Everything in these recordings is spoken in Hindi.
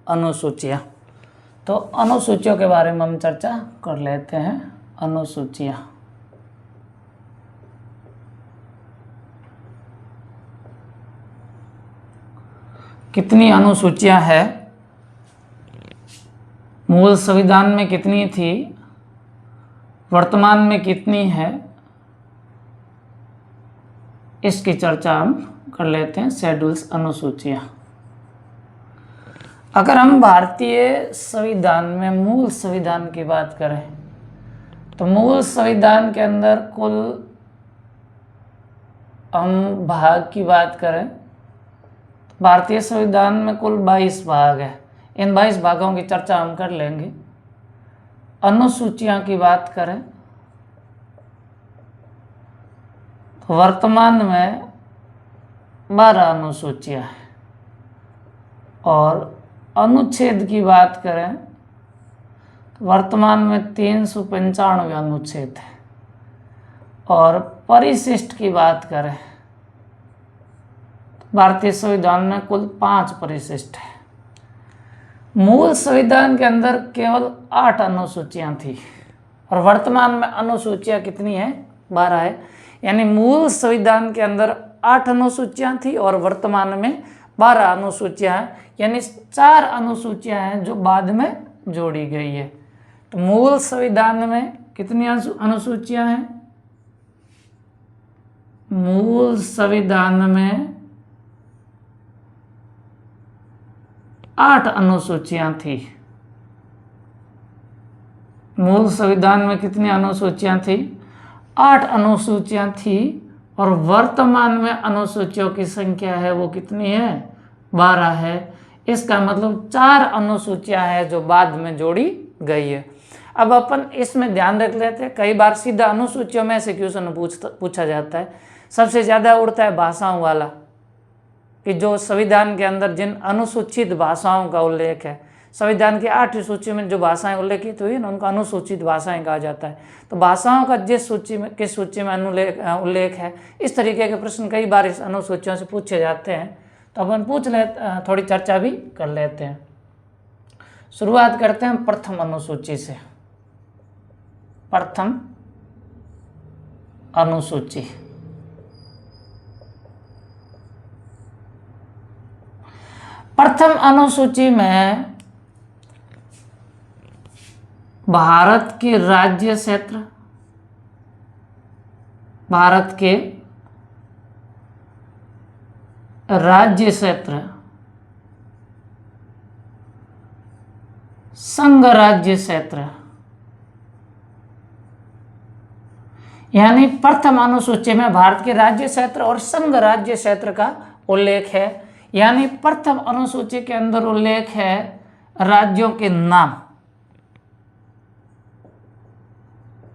अनुसूचियाँ। तो अनुसूचियों के बारे में हम चर्चा कर लेते हैं। अनुसूचियाँ कितनी अनुसूचियाँ हैं, मूल संविधान में कितनी थी, वर्तमान में कितनी है, इसकी चर्चा हम कर लेते हैं। शेड्यूल्स, अनुसूचियाँ। अगर हम भारतीय संविधान में मूल संविधान की बात करें तो मूल संविधान के अंदर कुल हम भाग की बात करें तो भारतीय संविधान में कुल 22 भाग है। इन 22 भागों की चर्चा हम कर लेंगे। अनुसूचियाँ की बात करें तो वर्तमान में 12 अनुसूचियाँ हैं और अनुच्छेद की बात करें तो वर्तमान में 395 अनुच्छेद है और परिशिष्ट की बात करें तो भारतीय संविधान में कुल 5 परिशिष्ट है। मूल संविधान के अंदर केवल 8 अनुसूचियां थी और वर्तमान में अनुसूचियां कितनी है? 12 है। यानी मूल संविधान के अंदर 8 अनुसूचियां थी और वर्तमान में 12 अनुसूचियां हैं, यानी 4 अनुसूचियां हैं जो बाद में जोड़ी गई है। तो मूल संविधान में कितनी अनुसूचियां हैं? मूल संविधान में 8 अनुसूचियां थी। मूल संविधान में कितनी अनुसूचियां थी? 8 अनुसूचियां थी और वर्तमान में अनुसूचियों की संख्या है वो कितनी है? 12 है। इसका मतलब 4 अनुसूचियां हैं जो बाद में जोड़ी गई है। अब अपन इसमें ध्यान रख लेते हैं, कई बार सीधा अनुसूचियों में से क्वेश्चन पूछा जाता है। सबसे ज़्यादा उड़ता है भाषाओं वाला, कि जो संविधान के अंदर जिन अनुसूचित भाषाओं का उल्लेख है, संविधान की 8वीं सूची में जो भाषाएं उल्लेखित हुई ना उनका अनुसूचित भाषाएं कहा जाता है। तो भाषाओं का जिस सूची में किस सूची में उल्लेख है, इस तरीके के प्रश्न कई बार इस अनुसूचियों से पूछे जाते हैं। तो अपन थोड़ी चर्चा भी कर लेते हैं। शुरुआत करते हैं प्रथम अनुसूची से। प्रथम अनुसूची, प्रथम अनुसूची में भारत के राज्य क्षेत्र, भारत के राज्य क्षेत्र, संघ राज्य क्षेत्र, यानी प्रथम अनुसूची में भारत के राज्य क्षेत्र और संघ राज्य क्षेत्र का उल्लेख है। यानी प्रथम अनुसूची के अंदर उल्लेख है राज्यों के नाम,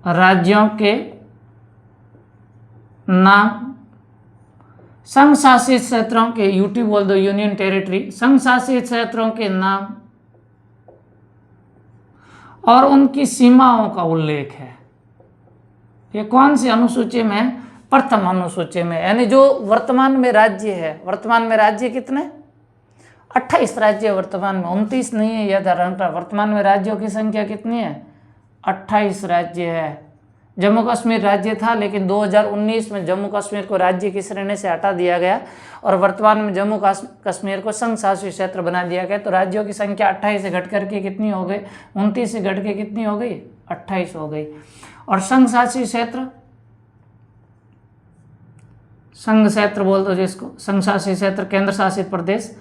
राज्यों के नाम, संघ शासित क्षेत्रों के, यूटी बोल दो, यूनियन टेरिटरी, संघ शासित क्षेत्रों के नाम और उनकी सीमाओं का उल्लेख है। ये कौन सी अनुसूची में? प्रथम अनुसूची में। यानी जो वर्तमान में राज्य है, वर्तमान में राज्य कितने? 28 राज्य वर्तमान में, 29 नहीं है, यह धारण। वर्तमान में राज्यों की संख्या कितनी है? 28 राज्य है। जम्मू कश्मीर राज्य था लेकिन 2019 में जम्मू कश्मीर को राज्य की श्रेणी से हटा दिया गया और वर्तमान में जम्मू कश्मीर को संघ शासित क्षेत्र बना दिया गया। तो राज्यों की संख्या 28 से घट करके कितनी हो गई? 29 से घट के कितनी हो गई? 28 हो गई। और संघ शासित क्षेत्र, संघ क्षेत्र बोल दो जिसको, संघ शासित क्षेत्र, केंद्र शासित प्रदेश।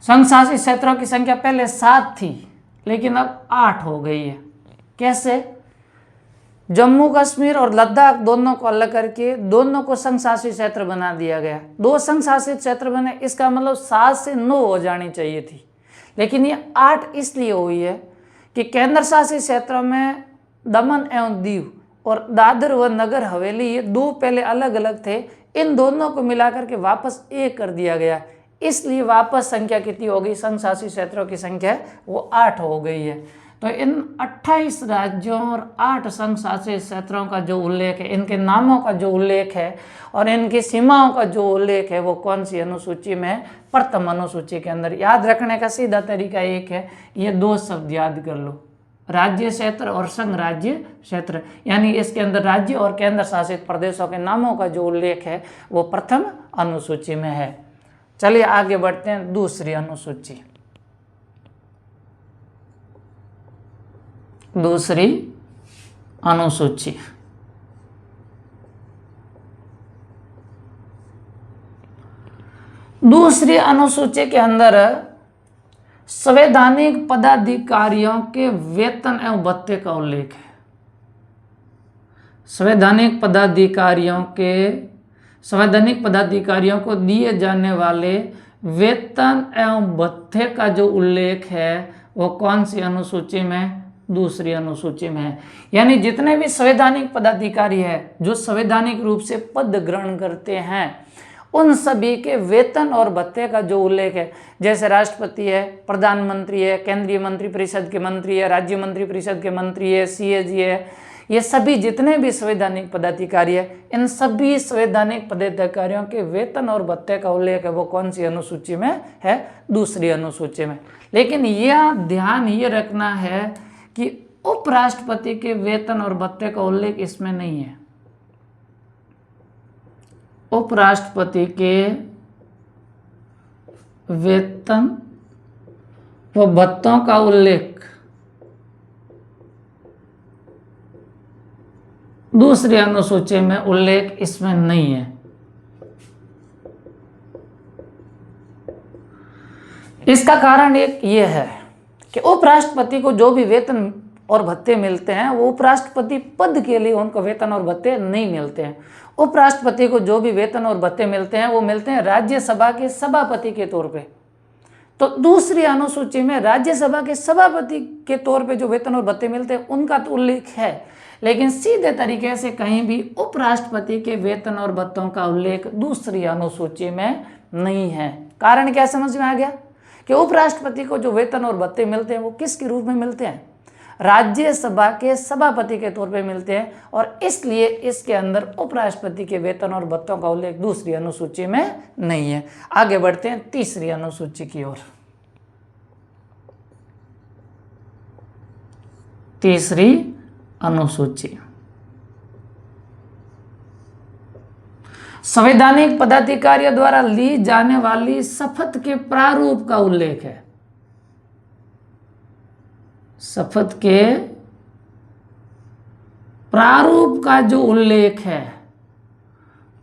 संघ शासित क्षेत्रों की संख्या पहले 7 थी लेकिन अब 8 हो गई है। कैसे? जम्मू कश्मीर और लद्दाख दोनों को अलग करके दोनों को संघ शासित क्षेत्र बना दिया गया। 2 संघ शासित क्षेत्र बने, इसका मतलब 7 से 9 हो जानी चाहिए थी, लेकिन ये 8 इसलिए हुई है कि केंद्र शासित क्षेत्रों में दमन एवं दीव और दादर व नगर हवेली, ये 2 पहले अलग अलग थे, इन दोनों को मिलाकर के वापस एक कर दिया गया। इसलिए वापस संख्या कितनी हो गई? संघ शासित क्षेत्रों की संख्या वो 8 हो गई है। तो इन 28 राज्यों और 8 संघ शासित क्षेत्रों का जो उल्लेख है, इनके नामों का जो उल्लेख है और इनकी सीमाओं का जो उल्लेख है वो कौन सी अनुसूची में है? प्रथम अनुसूची के अंदर। याद रखने का सीधा तरीका एक है, ये 2 शब्द याद कर लो, राज्य क्षेत्र और संघ राज्य क्षेत्र, यानी इसके अंदर राज्य और केंद्र शासित प्रदेशों के नामों का जो उल्लेख है वो प्रथम अनुसूची में है। चलिए आगे बढ़ते हैं दूसरी अनुसूची। दूसरी अनुसूची दूसरी अनुसूची के अंदर संवैधानिक पदाधिकारियों के वेतन एवं भत्ते का उल्लेख है। संवैधानिक पदाधिकारियों को दिए जाने वाले वेतन एवं भत्ते का जो उल्लेख है वो कौन सी अनुसूची में? दूसरी अनुसूची में है। यानी जितने भी संवैधानिक पदाधिकारी है जो संवैधानिक रूप से पद ग्रहण करते हैं उन सभी के वेतन और भत्ते का जो उल्लेख है, जैसे राष्ट्रपति है, प्रधानमंत्री है, केंद्रीय मंत्री परिषद के मंत्री है, राज्य मंत्री परिषद के मंत्री है, सीएजी है, ये सभी जितने भी संवैधानिक पदाधिकारी है, इन सभी संवैधानिक पदाधिकारियों के वेतन और भत्ते का उल्लेख है वो कौन सी अनुसूची में है? दूसरी अनुसूची में। लेकिन यह ध्यान ये रखना है कि उपराष्ट्रपति के वेतन और भत्ते का उल्लेख इसमें नहीं है। उपराष्ट्रपति के वेतन व भत्तों का उल्लेख दूसरी अनुसूची में उल्लेख इसमें नहीं है। इसका कारण एक ये है कि उपराष्ट्रपति को जो भी वेतन और भत्ते मिलते हैं वो उपराष्ट्रपति पद के लिए उनको वेतन और भत्ते नहीं मिलते हैं। उपराष्ट्रपति को जो भी वेतन और भत्ते मिलते हैं वो मिलते हैं राज्यसभा के सभापति के तौर पे। तो दूसरी अनुसूची में राज्यसभा के सभापति के तौर पे जो वेतन और भत्ते मिलते हैं उनका तो उल्लेख है, लेकिन सीधे तरीके से कहीं भी उपराष्ट्रपति के वेतन और भत्तों का उल्लेख दूसरी अनुसूची में नहीं है। कारण क्या समझ में आ गया कि उपराष्ट्रपति को जो वेतन और भत्ते मिलते हैं वो किसके रूप में मिलते हैं? राज्यसभा के सभापति के तौर पे मिलते हैं, और इसलिए इसके अंदर उपराष्ट्रपति के वेतन और भत्तों का उल्लेख दूसरी अनुसूची में नहीं है। आगे बढ़ते हैं तीसरी अनुसूची की ओर। तीसरी अनुसूची संवैधानिक पदाधिकारियों द्वारा ली जाने वाली शपथ के प्रारूप का उल्लेख है। शपथ के प्रारूप का जो उल्लेख है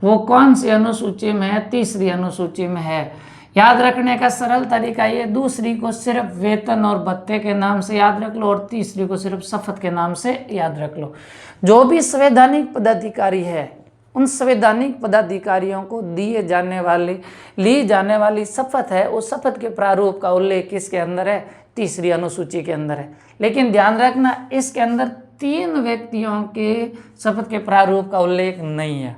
वो कौन सी अनुसूची में है? तीसरी अनुसूची में है। याद रखने का सरल तरीका ये, दूसरी को सिर्फ वेतन और भत्ते के नाम से याद रख लो और तीसरी को सिर्फ शपथ के नाम से याद रख लो। जो भी संवैधानिक पदाधिकारी है उन संवैधानिक पदाधिकारियों को ली जाने वाली शपथ है, उस शपथ के प्रारूप का उल्लेख किसके अंदर है? तीसरी अनुसूची के अंदर है। लेकिन ध्यान रखना इसके अंदर 3 व्यक्तियों के शपथ के प्रारूप का उल्लेख नहीं है।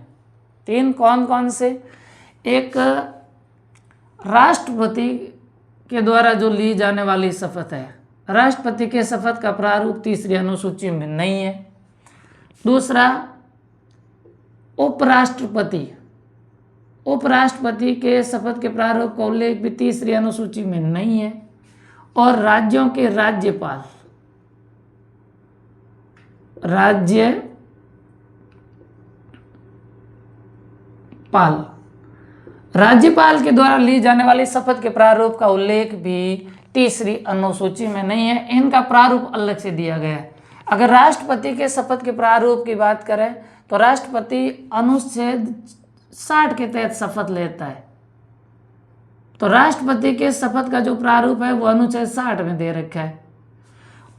3 कौन कौन से? एक राष्ट्रपति के द्वारा जो ली जाने वाली शपथ है, राष्ट्रपति के शपथ का प्रारूप तीसरी अनुसूची में नहीं है। दूसरा उपराष्ट्रपति के शपथ के प्रारूप का उल्लेख भी तीसरी अनुसूची में नहीं है। और राज्यों के राज्यपाल के द्वारा ली जाने वाली शपथ के प्रारूप का उल्लेख भी तीसरी अनुसूची में नहीं है। इनका प्रारूप अलग से दिया गया है। अगर राष्ट्रपति के शपथ के प्रारूप की बात करें तो राष्ट्रपति अनुच्छेद 60 के तहत शपथ लेता है। तो राष्ट्रपति के शपथ का जो प्रारूप है वो अनुच्छेद 60 में दे रखा है।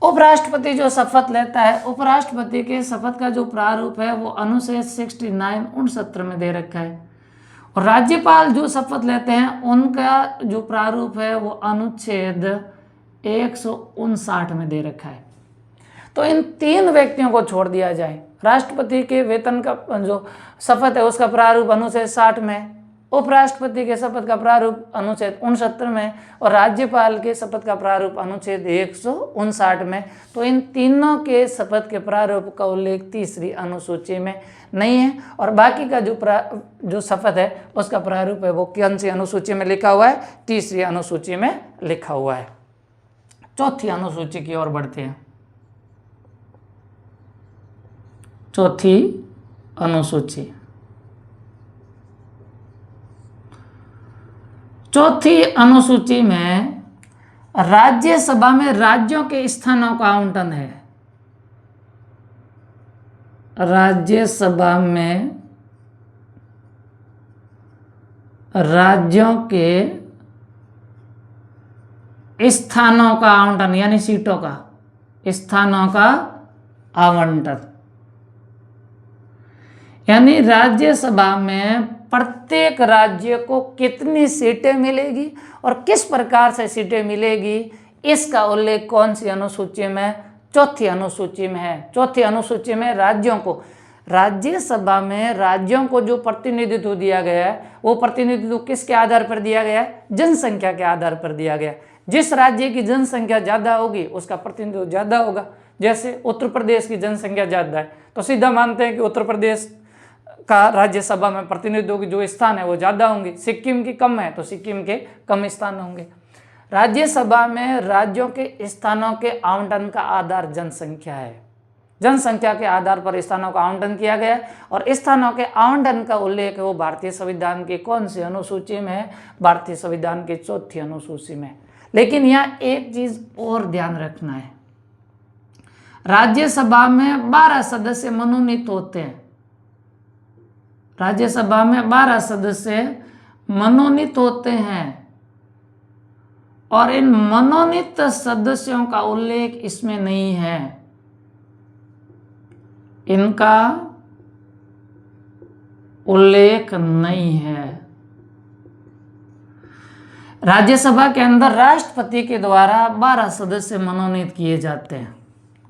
उपराष्ट्रपति जो शपथ लेता है, उपराष्ट्रपति के शपथ का जो प्रारूप है वो अनुच्छेद 69 में दे रखा है। और राज्यपाल जो शपथ लेते हैं उनका जो प्रारूप है वो अनुच्छेद 159 में दे रखा है। तो इन 3 व्यक्तियों को छोड़ दिया जाए। राष्ट्रपति के वेतन का जो शपथ है उसका प्रारूप अनुच्छेद 60 में, उपराष्ट्रपति के शपथ का प्रारूप अनुच्छेद 69 में और राज्यपाल के शपथ का प्रारूप अनुच्छेद 159 में। तो इन तीनों के शपथ के प्रारूप का उल्लेख तीसरी अनुसूची में नहीं है। और बाकी का जो शपथ है उसका प्रारूप है वो कौन सी अनुसूची में लिखा हुआ है? तीसरी अनुसूची में लिखा हुआ है। चौथी अनुसूची की ओर बढ़ते हैं। चौथी अनुसूची, चौथी अनुसूची में राज्यसभा में राज्यों के स्थानों का आवंटन है। राज्यसभा में राज्यों के स्थानों का आवंटन यानी सीटों का, स्थानों का आवंटन, यानी राज्यसभा में प्रत्येक राज्य को कितनी सीटें मिलेगी और किस प्रकार से सीटें मिलेगी, इसका उल्लेख कौन सी अनुसूची में? चौथी अनुसूची में है। चौथी अनुसूची में राज्यों को, राज्यसभा में राज्यों को जो प्रतिनिधित्व दिया गया है वो प्रतिनिधित्व किसके आधार पर दिया गया है? जनसंख्या के आधार पर दिया गया है। जिस राज्य की जनसंख्या ज़्यादा होगी उसका प्रतिनिधित्व ज़्यादा होगा। जैसे उत्तर प्रदेश की जनसंख्या ज़्यादा है तो सीधा मानते हैं कि उत्तर प्रदेश का राज्यसभा में प्रतिनिधित्व की जो स्थान है वो ज़्यादा होंगे। सिक्किम की कम है तो सिक्किम के कम स्थान होंगे। राज्यसभा में राज्यों के स्थानों के आवंटन का आधार जनसंख्या है। जनसंख्या के आधार पर स्थानों का आवंटन किया गया और स्थानों के आवंटन का उल्लेख है वो भारतीय संविधान की कौन सी अनुसूची में है? भारतीय संविधान की चौथी अनुसूची में। लेकिन यहाँ एक चीज और ध्यान रखना है, राज्यसभा में 12 सदस्य मनोनीत होते हैं। राज्यसभा में 12 सदस्य मनोनीत होते हैं और इन मनोनीत सदस्यों का उल्लेख इसमें नहीं है। इनका उल्लेख नहीं है। राज्यसभा के अंदर राष्ट्रपति के द्वारा 12 सदस्य मनोनीत किए जाते हैं।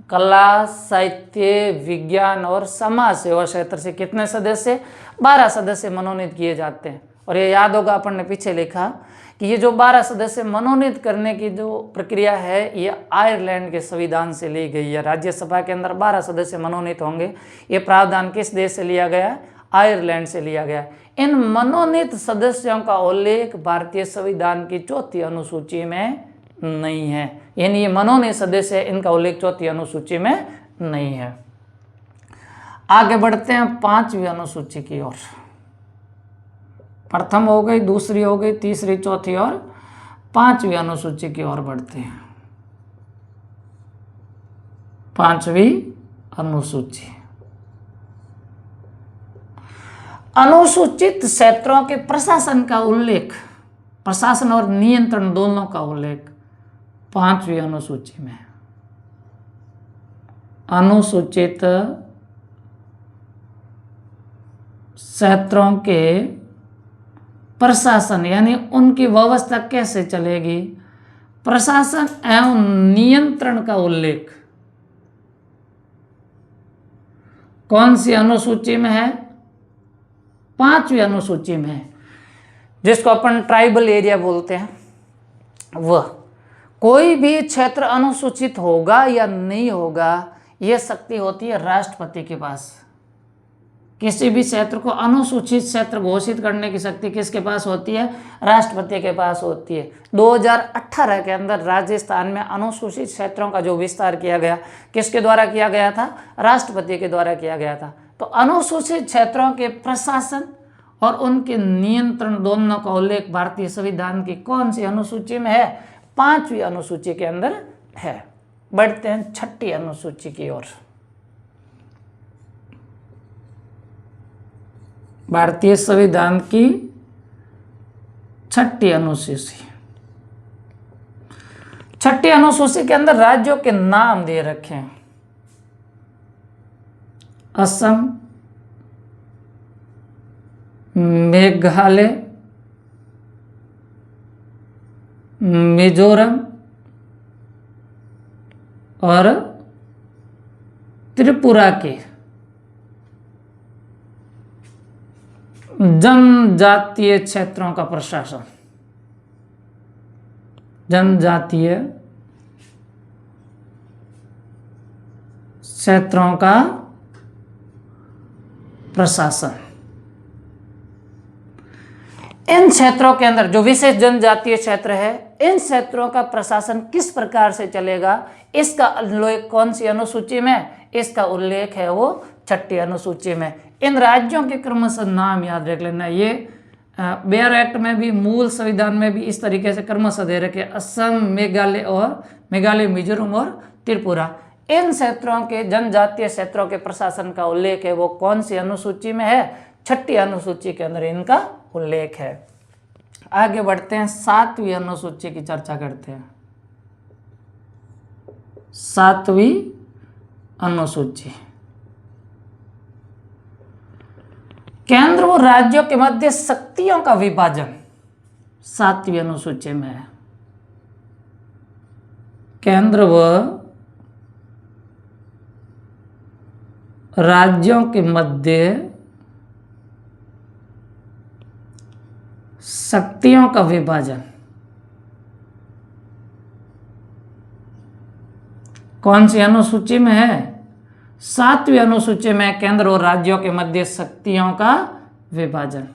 कला, साहित्य, विज्ञान और समाज सेवा क्षेत्र से कितने सदस्य? 12 सदस्य मनोनीत किए जाते हैं। और ये याद होगा अपन ने पीछे लिखा कि ये जो 12 सदस्य मनोनीत करने की जो प्रक्रिया है ये आयरलैंड के संविधान से ली गई है। राज्यसभा के अंदर 12 सदस्य मनोनीत होंगे, ये प्रावधान किस देश से लिया गया? आयरलैंड से लिया गया। इन मनोनीत सदस्यों का उल्लेख भारतीय संविधान की चौथी अनुसूची में नहीं है। यानी ये मनोनीत सदस्य है, इनका उल्लेख चौथी अनुसूची में नहीं है। आगे बढ़ते हैं 5वीं अनुसूची की ओर। प्रथम हो गई, दूसरी हो गई, तीसरी, चौथी और 5वीं अनुसूची की ओर बढ़ते हैं। 5वीं अनुसूची, अनुसूचित क्षेत्रों के प्रशासन का उल्लेख, प्रशासन और नियंत्रण दोनों का उल्लेख 5वीं अनुसूची में। अनुसूचित क्षेत्रों के प्रशासन यानी उनकी व्यवस्था कैसे चलेगी, प्रशासन एवं नियंत्रण का उल्लेख कौन सी अनुसूची में है? 5वीं अनुसूची में है, जिसको अपन ट्राइबल एरिया बोलते हैं। वह कोई भी क्षेत्र अनुसूचित होगा या नहीं होगा यह शक्ति होती है राष्ट्रपति के पास। किसी भी क्षेत्र को अनुसूचित क्षेत्र घोषित करने की शक्ति किसके पास होती है? राष्ट्रपति के पास होती है। 2018 के अंदर राजस्थान में अनुसूचित क्षेत्रों का जो विस्तार किया गया किसके द्वारा किया गया था? राष्ट्रपति के द्वारा किया गया था। तो अनुसूचित क्षेत्रों के प्रशासन और उनके नियंत्रण दोनों का उल्लेख भारतीय संविधान की कौन सी अनुसूची में है? 5वीं अनुसूची के अंदर है। बढ़ते हैं 6ठी अनुसूची की ओर। भारतीय संविधान की 6ठी अनुसूची। 6ठी अनुसूची के अंदर राज्यों के नाम दे रखे हैं। असम, मेघालय, मिजोरम और त्रिपुरा के जनजातीय क्षेत्रों का प्रशासन, जनजातीय क्षेत्रों का प्रशासन। इन क्षेत्रों के अंदर जो विशेष जनजातीय क्षेत्र है, इन क्षेत्रों का प्रशासन किस प्रकार से चलेगा, इसका उल्लेख कौन सी अनुसूची में, इसका उल्लेख है वो 6ठी अनुसूची में। इन राज्यों के क्रमशः नाम याद रख लेना। ये बेयर एक्ट में भी, मूल संविधान में भी इस तरीके से क्रमशः दे रखे, असम, मेघालय, मिजोरम और त्रिपुरा। इन क्षेत्रों के जनजातीय क्षेत्रों के प्रशासन का उल्लेख है वो कौन सी अनुसूची में है, 6ठी अनुसूची के अंदर इनका उल्लेख है। आगे बढ़ते हैं, 7वीं अनुसूची की चर्चा करते हैं। 7वीं अनुसूची, केंद्र व राज्यों के मध्य शक्तियों का विभाजन 7वीं अनुसूची में है। केंद्र व राज्यों के मध्य शक्तियों का विभाजन कौन सी अनुसूची में है, 7वीं अनुसूची में। केंद्र और राज्यों के मध्य शक्तियों का विभाजन।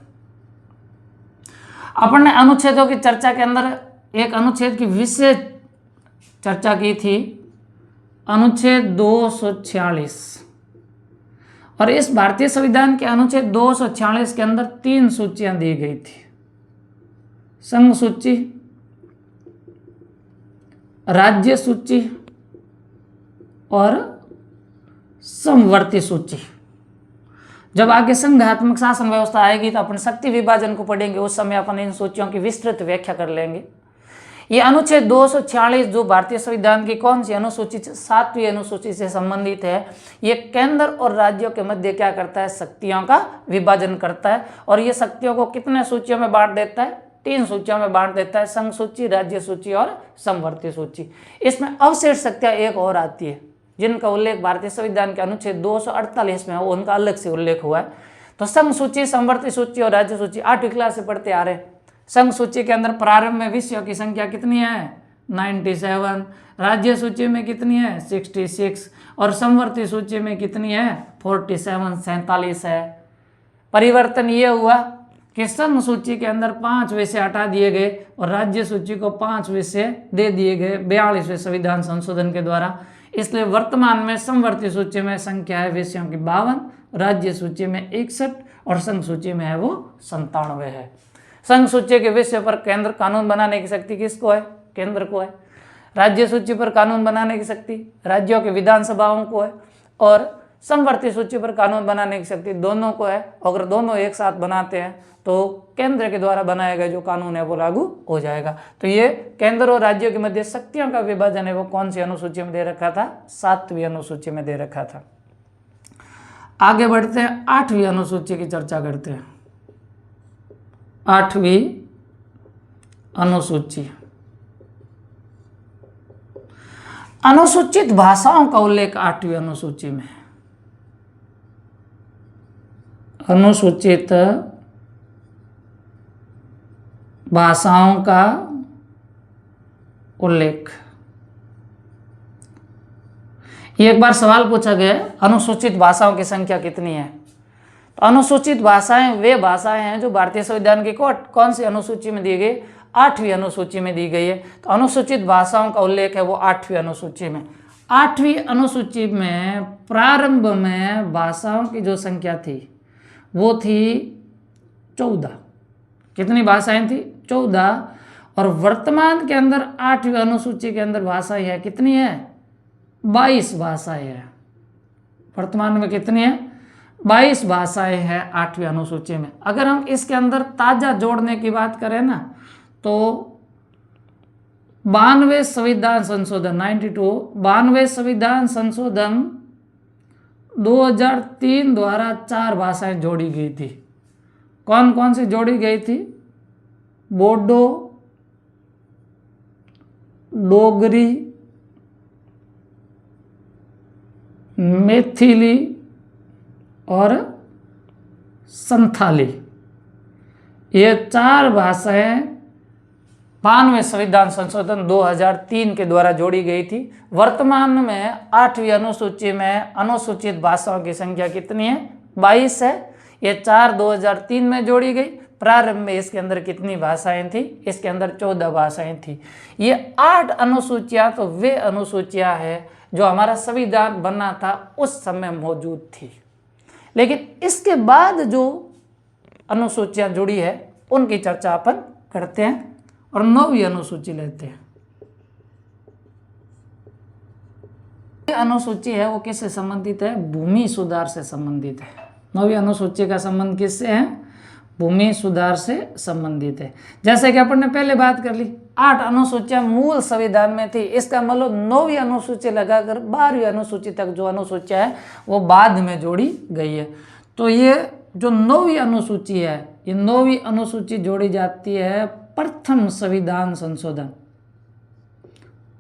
अपन ने अनुच्छेदों की चर्चा के अंदर एक अनुच्छेद की विशेष चर्चा की थी, अनुच्छेद 246। और इस भारतीय संविधान के अनुच्छेद 246 के अंदर 3 सूचियां दी गई थी, संघ सूची, राज्य सूची और समवर्ती सूची। जब आगे संघात्मक शासन व्यवस्था आएगी तो अपन शक्ति विभाजन को पढ़ेंगे, उस समय अपन इन सूचियों की विस्तृत व्याख्या कर लेंगे। ये अनुच्छेद 246 जो भारतीय संविधान की कौन सी अनुसूची, 7वीं अनुसूची से संबंधित है, ये केंद्र और राज्यों के मध्य क्या करता है, शक्तियों का विभाजन करता है। और ये शक्तियों को कितने सूचियों में बांट देता है, 3 सूचियों में बांट देता है, संघ सूची, राज्य सूची और समवर्ती सूची। इसमें अवशेष शक्तियां एक और आती है जिनका उल्लेख भारतीय संविधान के अनुच्छेद 248 में है, उनका अलग से उल्लेख हुआ है। तो संघ सूची, समवर्ती सूची और राज्य सूची 8वीं क्लास से पढ़ते आ रहे हैं। संघ सूची के अंदर प्रारंभ में विषयों की संख्या कितनी है, 97। राज्य सूची में कितनी है, 66। और समवर्ती सूची में कितनी है, 47, 47 है। परिवर्तन ये हुआ कि संघ सूची के अंदर 5 विषय हटा दिए गए और राज्य सूची को 5 विषय दे दिए गए 42वें संविधान संशोधन के द्वारा। इसलिए वर्तमान में समवर्ती सूची में संख्या है विषयों की 52, राज्य सूची में 61 और संघ सूची में है वो 97 है। संघ सूची के विषय पर केंद्र कानून बनाने की शक्ति किसको है, केंद्र को है। राज्य सूची पर कानून बनाने की शक्ति राज्यों के विधानसभाओं को है और समवर्ती सूची पर कानून बनाने की शक्ति दोनों को है। अगर दोनों एक साथ बनाते हैं तो केंद्र के द्वारा बनाया गया जो कानून है वो लागू हो जाएगा। तो ये केंद्र और राज्यों के मध्य शक्तियों का विभाजन है वो कौन सी अनुसूची में दे रखा था, 7वीं अनुसूची में दे रखा था। आगे बढ़ते हैं, 8वीं अनुसूची की चर्चा करते हैं। 8वीं अनुसूची, अनुसूचित भाषाओं का उल्लेख 8वीं अनुसूची में। अनुसूचित भाषाओं का उल्लेख। एक बार सवाल पूछा गया, अनुसूचित भाषाओं की संख्या कितनी है। तो अनुसूचित भाषाएं वे भाषाएं हैं जो भारतीय संविधान की कौन सी अनुसूची में दी गई, 8वीं अनुसूची में दी गई है। तो अनुसूचित भाषाओं का उल्लेख है वो 8वीं अनुसूची में। 8वीं अनुसूची में प्रारंभ में भाषाओं की जो संख्या थी वो थी 14। कितनी भाषाएं थी, 14। और वर्तमान के अंदर 8वीं अनुसूची के अंदर भाषाएं है कितनी है, 22 भाषाएं हैं। वर्तमान में कितनी है, 22 भाषाएं हैं 8वीं अनुसूची में। अगर हम इसके अंदर ताजा जोड़ने की बात करें ना तो 92वें संविधान संशोधन 92वें संविधान संशोधन 2003 द्वारा 4 भाषाएं जोड़ी गई थी। कौन कौन सी जोड़ी गई थी, बोडो, डोगरी, मैथिली और संथाली। ये 4 भाषाएं 92वें संविधान संशोधन 2003 के द्वारा जोड़ी गई थी। वर्तमान में 8वीं अनुसूची में अनुसूचित भाषाओं की संख्या कितनी है? 22 है। ये 4 2003 में जोड़ी गई। प्रारंभ में इसके अंदर कितनी भाषाएं थी? इसके अंदर 14 भाषाएं थी। ये 8 अनुसूचियां तो वे अनुसूचियां हैं जो हमारा संविधान बना था उस समय मौजूद थी, लेकिन इसके बाद जो अनुसूचियां जुड़ी है उनकी चर्चा अपन करते हैं और 9वीं अनुसूची लेते हैं। अनुसूची है वो किससे संबंधित है? भूमि सुधार से संबंधित है। 9वीं अनुसूची का संबंध किससे है? भूमि सुधार से संबंधित है। जैसे कि अपन ने पहले बात कर ली, 8 अनुसूचियां मूल संविधान में थी। इसका मतलब 9वीं अनुसूची लगाकर 12वीं अनुसूची तक जो अनुसूचियां है वो बाद में जोड़ी गई है। तो ये जो 9वीं अनुसूची है, ये 9वीं अनुसूची जोड़ी जाती है प्रथम संविधान संशोधन,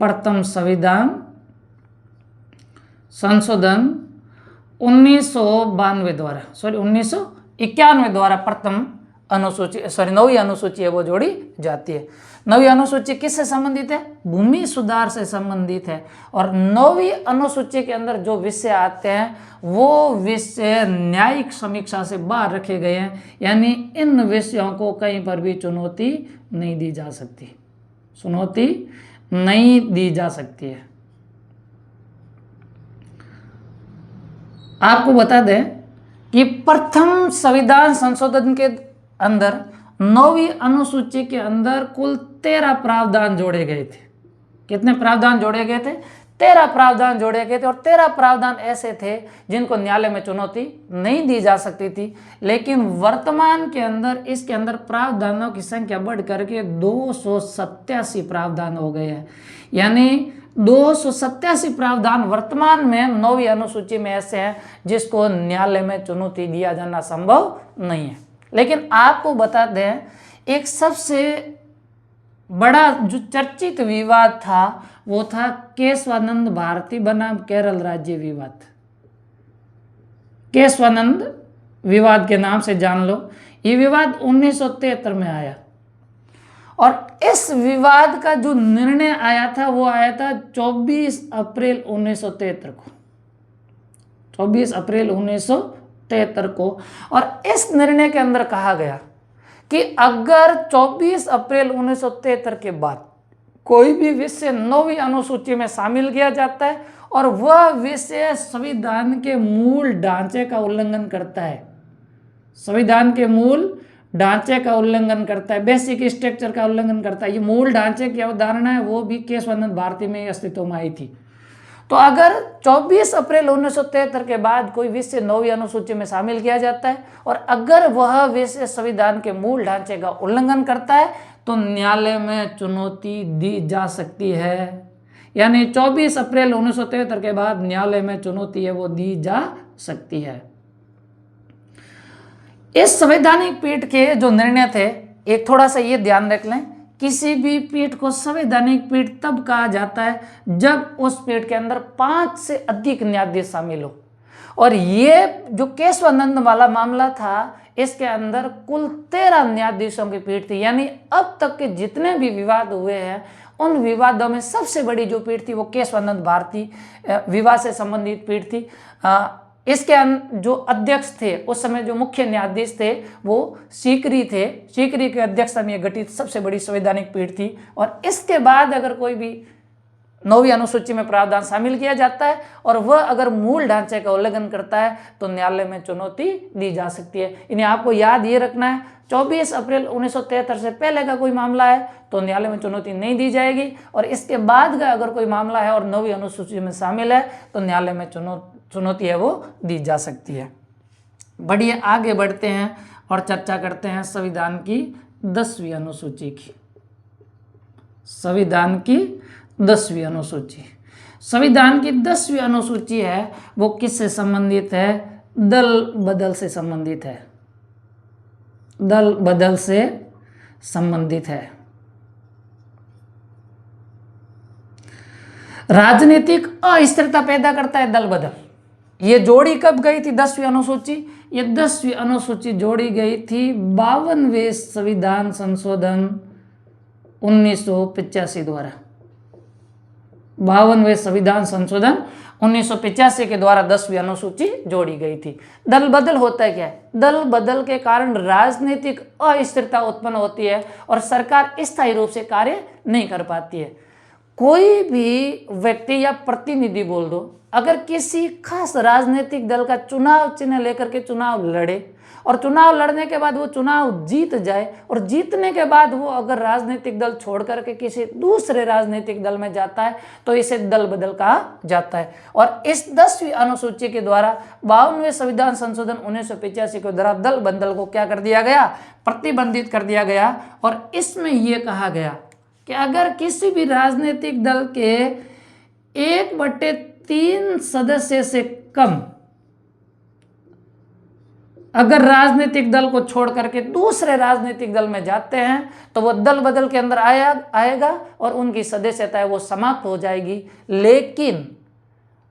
प्रथम संविधान संशोधन 1992 द्वारा, 1991 द्वारा प्रथम अनुसूची 9वीं अनुसूची है वो जोड़ी जाती है। 9वीं अनुसूची किससे संबंधित है? भूमि सुधार से संबंधित है। और 9वीं अनुसूची के अंदर जो विषय आते हैं वो विषय न्यायिक समीक्षा से बाहर रखे गए हैं, यानी इन विषयों को कहीं पर भी चुनौती नहीं दी जा सकती, चुनौती नहीं दी जा सकती है। आपको बता दें कि प्रथम संविधान संशोधन के अंदर 9वीं अनुसूची के अंदर कुल 13 प्रावधान जोड़े गए थे। कितने प्रावधान जोड़े गए थे? 13 प्रावधान जोड़े गए थे। और 13 प्रावधान ऐसे थे जिनको न्यायालय में चुनौती नहीं दी जा सकती थी, लेकिन वर्तमान के अंदर इसके अंदर प्रावधानों की संख्या बढ़ करके 287 प्रावधान हो गए हैं। यानी 287 प्रावधान वर्तमान में 9वीं अनुसूची में ऐसे हैं जिसको न्यायालय में चुनौती दिया जाना संभव नहीं है। लेकिन आपको बता दें, एक सबसे बड़ा जो चर्चित विवाद था वो था केशवानंद भारती बनाम केरल राज्य विवाद। केशवानंद विवाद के नाम से जान लो। ये विवाद 1973 में आया और इस विवाद का जो निर्णय आया था वो आया था 24 अप्रैल 1973 को, 24 अप्रैल 1973 को। और इस निर्णय के अंदर कहा गया कि अगर 24 अप्रैल 1973 के बाद कोई भी विषय 9वीं अनुसूची में शामिल किया जाता है और वह विषय संविधान के मूल ढांचे का उल्लंघन करता है, संविधान के मूल ढांचे का उल्लंघन करता है, बेसिक स्ट्रक्चर का उल्लंघन करता है। ये मूल ढांचे की अवधारणा है वो भी केशवानंद भारती में अस्तित्व में आई थी। तो अगर 24 अप्रैल 1973 के बाद कोई विषय 9वीं अनुसूची में शामिल किया जाता है और अगर वह विषय संविधान के मूल ढांचे का उल्लंघन करता है तो न्यायालय में चुनौती दी जा सकती है। यानी 24 अप्रैल 1973 के बाद न्यायालय में चुनौती है वो दी जा सकती है। इस संवैधानिक पीठ के जो निर्णय थे, एक थोड़ा सा ये ध्यान रख लें, किसी भी पीठ को संवैधानिक पीठ तब कहा जाता है जब उस पीठ के अंदर 5 से अधिक न्यायाधीश शामिल हो। और ये जो केशवानंद वाला मामला था इसके अंदर कुल 13 न्यायाधीशों की पीठ थी। यानी अब तक के जितने भी विवाद हुए हैं उन विवादों में सबसे बड़ी जो पीठ थी वो केशवानंद भारती विवाद से संबंधित पीठ थी। इसके जो अध्यक्ष थे उस समय, जो मुख्य न्यायाधीश थे वो सीकरी थे। सीकरी के अध्यक्षता में गठित सबसे बड़ी संवैधानिक पीठ थी। और इसके बाद अगर कोई भी 9वीं अनुसूची में प्रावधान शामिल किया जाता है और वह अगर मूल ढांचे का उल्लंघन करता है तो न्यायालय में चुनौती दी जा सकती है। इन्हें आपको याद ये रखना है, 24 अप्रैल 1973 से पहले का कोई मामला है तो न्यायालय में चुनौती नहीं दी जाएगी, और इसके बाद का अगर कोई मामला है और 9वीं अनुसूची में शामिल है तो न्यायालय में चुनौती है वो दी जा सकती है। बढ़िए, आगे बढ़ते हैं और चर्चा करते हैं संविधान की 10वीं अनुसूची की। संविधान की 10वीं अनुसूची, संविधान की 10वीं अनुसूची है वो किससे संबंधित है? दल बदल से संबंधित है, दल बदल से संबंधित है। राजनीतिक अस्थिरता पैदा करता है दल बदल। ये जोड़ी कब गई थी 10वीं अनुसूची? ये 10वीं अनुसूची जोड़ी गई थी 52वें संविधान संशोधन 1985 द्वारा। 52वें संविधान संशोधन 1985 के द्वारा 10वीं अनुसूची जोड़ी गई थी। दल बदल होता है क्या है? दल बदल के कारण राजनीतिक अस्थिरता उत्पन्न होती है और सरकार स्थायी रूप से कार्य नहीं कर पाती है। कोई भी व्यक्ति या प्रतिनिधि बोल दो, अगर किसी खास राजनीतिक दल का चुनाव चिन्ह लेकर के चुनाव लड़े और चुनाव लड़ने के बाद वो चुनाव जीत जाए और जीतने के बाद वो अगर राजनीतिक दल छोड़ करके किसी दूसरे राजनीतिक दल में जाता है तो इसे दल बदल कहा जाता है। और इस 10वीं अनुसूची के द्वारा 52वें संविधान संशोधन 1985 के द्वारा दल बदल को क्या कर दिया गया? प्रतिबंधित कर दिया गया। और इसमें यह कहा गया कि अगर किसी भी राजनीतिक दल के 1/3 सदस्य से कम अगर राजनीतिक दल को छोड़ करके दूसरे राजनीतिक दल में जाते हैं तो वो दल बदल के अंदर आएगा और उनकी सदस्यता है वो समाप्त हो जाएगी। लेकिन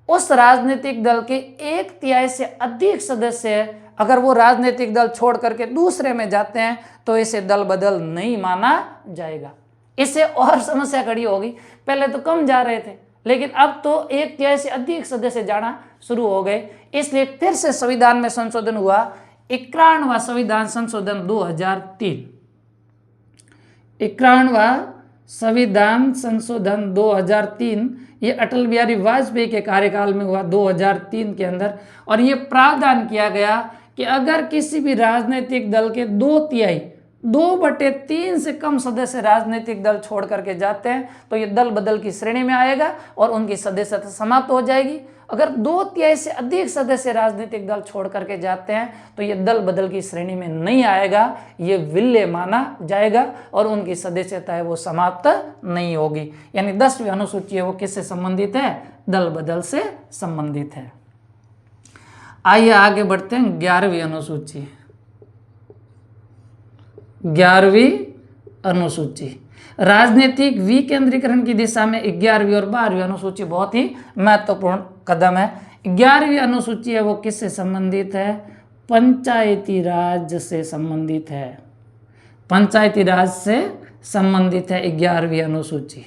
उस राजनीतिक दल के 1/3 से अधिक सदस्य अगर वो राजनीतिक दल छोड़ करके दूसरे में जाते हैं तो इसे दल बदल नहीं माना जाएगा। इससे और समस्या खड़ी होगी। पहले तो कम जा रहे थे, लेकिन अब तो 1/3 से अधिक सदस्य जाना शुरू हो गए। इसलिए फिर से संविधान में संशोधन हुआ। 51वां संविधान संशोधन 2003। 51वां संविधान संशोधन 2003 ये अटल बिहारी वाजपेयी के कार्यकाल में हुआ 2003 के अंदर। और ये प्रावधान किया गया कि अगर किसी भी राजनीतिक दल के 2/3 से कम सदस्य राजनीतिक दल छोड़ करके जाते हैं तो ये दल बदल की श्रेणी में आएगा और उनकी सदस्यता समाप्त हो जाएगी। अगर 2/3 से अधिक सदस्य राजनीतिक दल छोड़ करके जाते हैं तो ये दल बदल की श्रेणी में नहीं आएगा, ये विलय माना जाएगा और उनकी सदस्यता है वो समाप्त नहीं होगी। यानी 10वीं अनुसूची है वो किससे संबंधित है? दल बदल से संबंधित है। आइए आगे बढ़ते हैं 11वीं अनुसूची। 11वीं अनुसूची राजनीतिक विकेंद्रीकरण की दिशा में 11वीं और 12वीं अनुसूची बहुत ही महत्वपूर्ण कदम है। 11वीं अनुसूची है वो किससे संबंधित है? पंचायती राज से संबंधित है। पंचायती राज से संबंधित है 11वीं अनुसूची।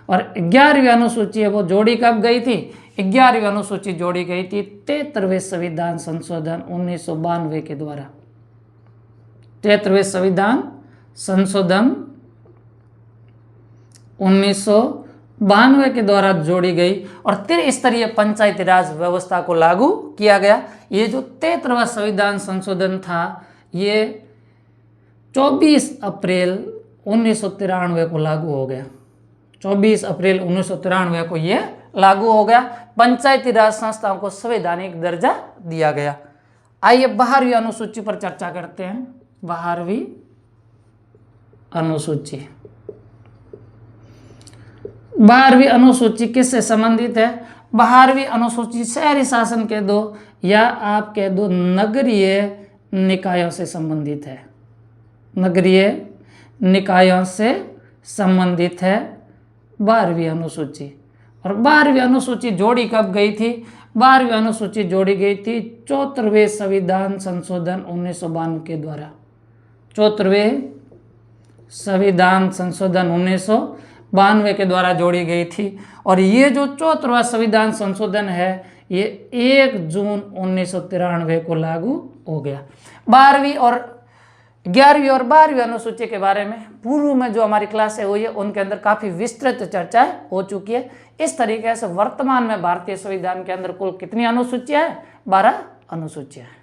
और 11वीं अनुसूची है वो जोड़ी कब गई थी? 11वीं अनुसूची जोड़ी गई थी 73वें संविधान संशोधन 1992 के द्वारा। 73वें संविधान संशोधन 1992 के द्वारा जोड़ी गई और त्रिस्तरीय पंचायती राज व्यवस्था को लागू किया गया। ये जो 73वां संविधान संशोधन था ये 24 अप्रैल 1993 को लागू हो गया। 24 अप्रैल 1993 को ये लागू हो गया। पंचायती राज संस्थाओं को संवैधानिक दर्जा दिया गया। आइए 12वीं अनुसूची पर चर्चा करते हैं। 12वीं अनुसूची। 12वीं अनुसूची किससे संबंधित है? 12वीं अनुसूची शहरी शासन कह दो या आप कह दो नगरीय निकायों से संबंधित है। नगरीय निकायों से संबंधित है 12वीं अनुसूची। और 12वीं अनुसूची जोड़ी कब गई थी? 12वीं अनुसूची जोड़ी गई थी 74वें संविधान संशोधन 1992 के द्वारा। 74वें संविधान संशोधन 1992 के द्वारा जोड़ी गई थी। और ये जो 74वां संविधान संशोधन है ये 1 जून 1993 को लागू हो गया। 11वीं और 12वीं अनुसूची के बारे में पूर्व में जो हमारी क्लासें हुई है उनके अंदर काफ़ी विस्तृत चर्चाएं हो चुकी है। इस तरीके से वर्तमान में भारतीय संविधान के अंदर कुल कितनी अनुसूचियां हैं? 12 अनुसूचियां हैं।